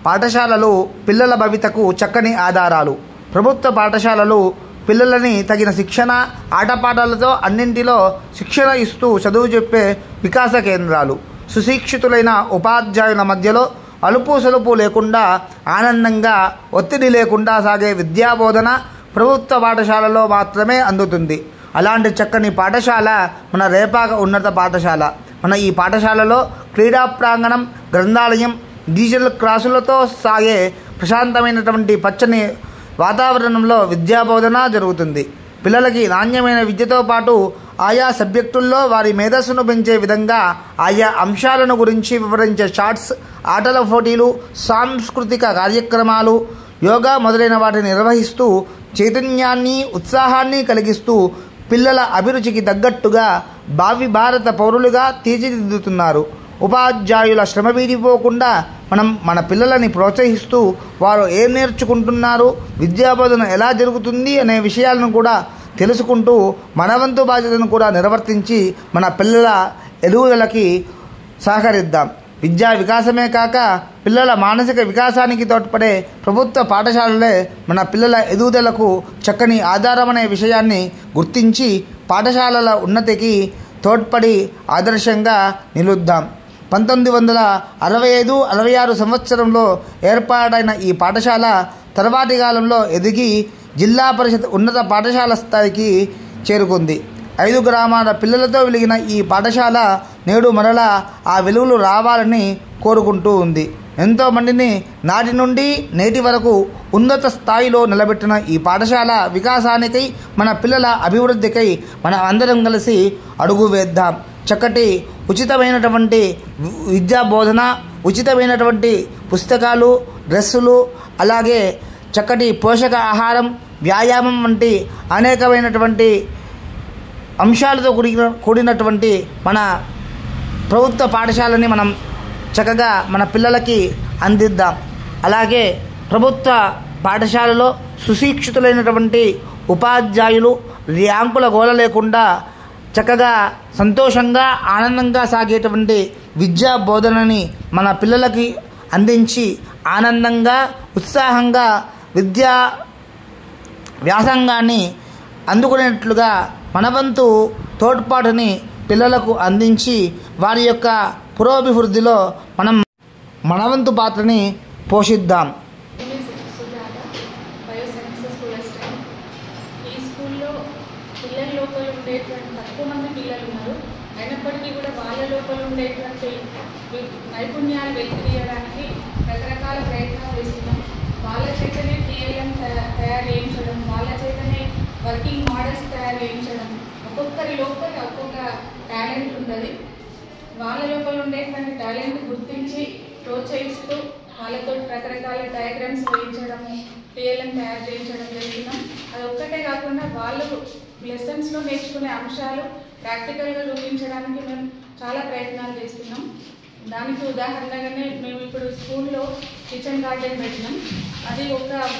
పాఠశాలలు పిల్లల భవితకు చక్కని ఆధారాలు. ప్రభుత్వ పాఠశాలలు పిల్లలని తగిన శిక్షణ, ఆటపాటలతో అన్నింటిలో శిక్షణ ఇస్తూ చదువు చెప్పే వికాస కేంద్రాలు. సుశిక్షితులైన ఉపాధ్యాయుల మధ్యలో అలుపు సలుపు లేకుండా ఆనందంగా, ఒత్తిడి లేకుండా సాగే విద్యాబోధన ప్రభుత్వ పాఠశాలలో మాత్రమే అందుతుంది. అలాంటి చక్కని పాఠశాల మన రేపాక ఉన్నత పాఠశాల. మన ఈ పాఠశాలలో క్రీడా ప్రాంగణం, గ్రంథాలయం, డిజిటల్ క్లాసులతో సాగే ప్రశాంతమైనటువంటి పచ్చని వాతావరణంలో విద్యాబోధన జరుగుతుంది. పిల్లలకి నాణ్యమైన విద్యతో పాటు ఆయా సబ్జెక్టుల్లో వారి మేధస్సును పెంచే విధంగా ఆయా అంశాలను గురించి వివరించే చార్ట్స్, ఆటల పోటీలు, సాంస్కృతిక కార్యక్రమాలు, యోగా మొదలైన వాటిని నిర్వహిస్తూ చైతన్యాన్ని, ఉత్సాహాన్ని కలిగిస్తూ పిల్లల అభిరుచికి తగ్గట్టుగా భావి భారత పౌరులుగా తీర్చిదిద్దుతున్నారు. ఉపాధ్యాయుల శ్రమ వీడిపోకుండా మనం మన పిల్లలని ప్రోత్సహిస్తూ వారు ఏం నేర్చుకుంటున్నారు, విద్యాబోధన ఎలా జరుగుతుంది అనే విషయాలను కూడా తెలుసుకుంటూ మన వంతు బాధ్యతను కూడా నిర్వర్తించి మన పిల్లల ఎదుగుదలకి సహకరిద్దాం. విద్యా వికాసమే కాక పిల్లల మానసిక వికాసానికి తోడ్పడే ప్రభుత్వ పాఠశాలలే మన పిల్లల ఎదుగుదలకు చక్కని ఆధారమనే విషయాన్ని గుర్తించి పాఠశాలల ఉన్నతికి తోడ్పడి ఆదర్శంగా నిలుద్దాం. 1965-66 సంవత్సరంలో ఏర్పాటైన ఈ పాఠశాల తర్వాతి కాలంలో ఎదిగి జిల్లా పరిషత్ ఉన్నత పాఠశాల స్థాయికి చేరుకుంది. 5 గ్రామాల పిల్లలతో వెలిగిన ఈ పాఠశాల నేడు మరలా ఆ వెలుగులు రావాలని కోరుకుంటూ ఉంది. ఎంతోమందిని నాటి నుండి నేటి వరకు ఉన్నత స్థాయిలో నిలబెట్టిన ఈ పాఠశాల వికాసానికై, మన పిల్లల అభివృద్ధికై మనం అందరం కలిసి అడుగు వేద్దాం. చక్కటి ఉచితమైనటువంటి విద్యా బోధన, ఉచితమైనటువంటి పుస్తకాలు, డ్రెస్సులు, అలాగే చక్కటి పోషక ఆహారం, వ్యాయామం వంటి అనేకమైనటువంటి అంశాలతో కూడినటువంటి మన ప్రభుత్వ పాఠశాలని మనం చక్కగా మన పిల్లలకి అందిద్దాం. అలాగే ప్రభుత్వ పాఠశాలలో సుశిక్షితులైనటువంటి ఉపాధ్యాయులు ర్యాంకుల గోల లేకుండా చక్కగా సంతోషంగా, ఆనందంగా సాగేటువంటి విద్యా బోధనని మన పిల్లలకి అందించి ఆనందంగా, ఉత్సాహంగా విద్యా వ్యాసంగాన్ని అందుకునేట్లుగా మనవంతు తోడ్పాటుని పిల్లలకు అందించి వారి యొక్క పురోభివృద్ధిలో మనం మనవంతు పాత్రని పోషిద్దాం. ఈ స్కూల్లో పిల్లల లోపల ఉండేటువంటి తక్కువ మంది పిల్లలు ఉన్నారు. అయినప్పటికీ కూడా వాళ్ళ లోపల ఉండేటువంటి నైపుణ్యాలు వెలికితీయడానికి రకరకాల ప్రయత్నాలు చేస్తున్నాం. వాళ్ళ చేతనే టీఎల్ఎం తయారు చేయించడం, వాళ్ళ చేతనే వర్కింగ్ మోడల్స్ తయారు చేయించడం. ఒక్కొక్కరి లోపల ఒక్కొక్క టాలెంట్ ఉంటుంది. వాళ్ళ లోపల ఉండేటువంటి టాలెంట్ గుర్తించి ప్రోత్సహిస్తూ వాళ్ళతో రకరకాల డయాగ్రామ్స్ వేయించడము, టీఎల్ఎం తయారు చేయించడం చేస్తున్నాం. అది ఒక్కటే కాకుండా వాళ్ళు లెసన్స్లో నేర్చుకునే అంశాలు ప్రాక్టికల్గా చూపించడానికి మేము చాలా ప్రయత్నాలు చేస్తున్నాం. దానికి ఉదాహరణగానే మేము ఇప్పుడు స్కూల్లో కిచెన్ గార్డెన్ పెట్టినాం. అది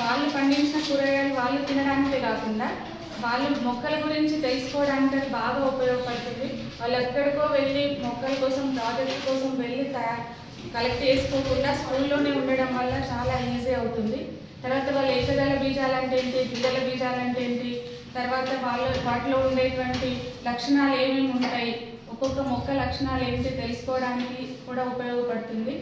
వాళ్ళు పండించిన కూరగాయలు వాళ్ళు తినడానికే కాకుండా వాళ్ళు మొక్కల గురించి తెలుసుకోవడానికి అది బాగా ఉపయోగపడుతుంది. వాళ్ళు ఎక్కడికో వెళ్ళి మొక్కల కోసం, ప్రాజెక్ట్ కోసం వెళ్ళి కలెక్ట్ చేసుకోకుండా స్కూల్లోనే ఉండడం వల్ల చాలా ఈజీ అవుతుంది. తర్వాత వాళ్ళు ఏకదళ బీజాలు అంటే ఏంటి, ద్విదళ బీజాలు అంటే ఏంటి, తర్వాత వాటిలో ఉండేటువంటి లక్షణాలు ఏమేమి ఉంటాయి, ఒక్కొక్క మొక్క లక్షణాలు ఏంటి తెలుసుకోవడానికి కూడా ఉపయోగపడుతుంది.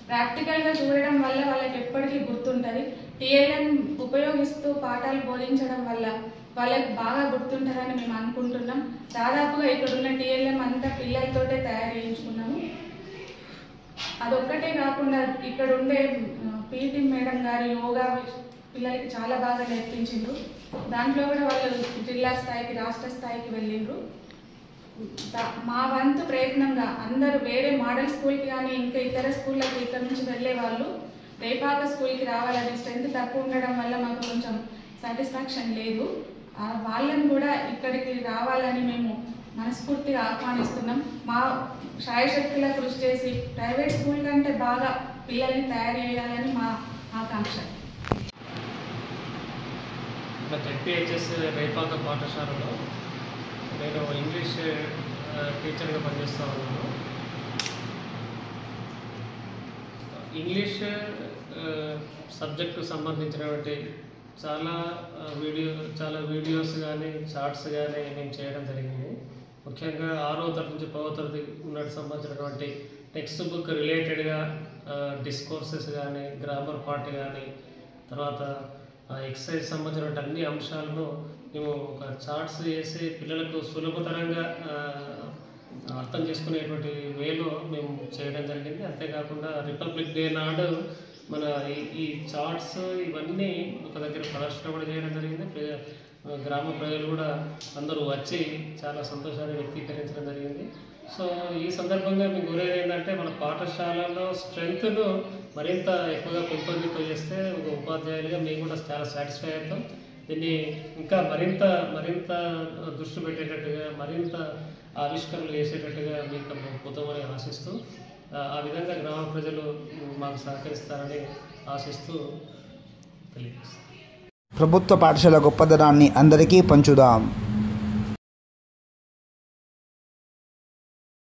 ప్రాక్టికల్గా చూడడం వల్ల వాళ్ళకి ఎప్పటికీ గుర్తుంటుంది. టీఎల్ఎం ఉపయోగిస్తూ పాఠాలు బోధించడం వల్ల వాళ్ళకి బాగా గుర్తుంటుందని మేము అనుకుంటున్నాం. దాదాపుగా ఇక్కడున్న టీఎల్ఎం అంతా పిల్లలతోటే తయారు చేయించుకున్నాము. అదొక్కటే కాకుండా ఇక్కడ ఉండే పీటీ మేడం గారు యోగా పిల్లలకి చాలా బాగా నేర్పించిండ్రు. దాంట్లో కూడా వాళ్ళు జిల్లా స్థాయికి, రాష్ట్ర స్థాయికి వెళ్ళిండ్రు. మా వంతు ప్రయత్నంగా అందరూ వేరే మోడల్ స్కూల్కి కానీ ఇంకా ఇతర స్కూళ్ళకి ఇక్కడ నుంచి వెళ్ళే వాళ్ళు రేపాక స్కూల్కి రావాలని స్ట్రెంత్ తక్కువ ఉండడం వల్ల మాకు కొంచెం సాటిస్ఫాక్షన్ లేదు. వాళ్ళని కూడా ఇక్కడికి రావాలని మేము మనస్ఫూర్తిగా ఆహ్వానిస్తున్నాం. మా శాయశక్తుల కృషి చేసి ప్రైవేట్ స్కూల్ కంటే బాగా పిల్లల్ని తయారు చేయాలని మా ఆకాంక్ష. జెడ్పీహెచ్ఎస్ రేపాక పాఠశాలలో నేను ఇంగ్లీష్ టీచర్గా పనిచేస్తూ ఉన్నాను. ఇంగ్లీష్ సబ్జెక్టు సంబంధించినటువంటి చాలా వీడియోస్ కానీ చార్ట్స్ కానీ మేము చేయడం జరిగింది. ముఖ్యంగా 6వ తరగతి నుంచి 10వ తరగతి ఉన్నట్టు సంబంధించినటువంటి టెక్స్ట్ బుక్ రిలేటెడ్గా డిస్కోర్సెస్ కానీ, గ్రామర్ పార్ట్ కానీ, తర్వాత ఎక్సర్సైజ్ సంబంధించినటువంటి అన్ని అంశాలను మేము ఒక చార్ట్స్ చేసి పిల్లలకు సులభతరంగా అర్థం చేసుకునేటువంటి వేలో మేము చేయడం జరిగింది. అంతేకాకుండా రిపబ్లిక్ డే నాడు మన ఈ చార్ట్స్ ఇవన్నీ ఒక దగ్గర ప్రదర్శన కూడా చేయడం జరిగింది. గ్రామ ప్రజలు కూడా అందరూ వచ్చి చాలా సంతోషాన్ని వ్యక్తీకరించడం జరిగింది. సో ఈ సందర్భంగా మీకు కోరేది ఏంటంటే మన పాఠశాలలో స్ట్రెంగ్త్ను మరింత ఎక్కువగా పెంపొందింపజేస్తే ఒక ఉపాధ్యాయులుగా మేము కూడా చాలా సాటిస్ఫై అవుతాం. దీన్ని ఇంకా మరింత దృష్టి పెట్టేటట్టుగా, మరింత ఆవిష్కరణలు చేసేటట్టుగా మీకు పోతామని ఆశిస్తూ, ఆ విధంగా గ్రామ ప్రజలు మాకు సహకరిస్తారని ఆశిస్తూ తెలియజేస్తాం. ప్రభుత్వ పాఠశాల గొప్పదనాన్ని అందరికీ పంచుదాం.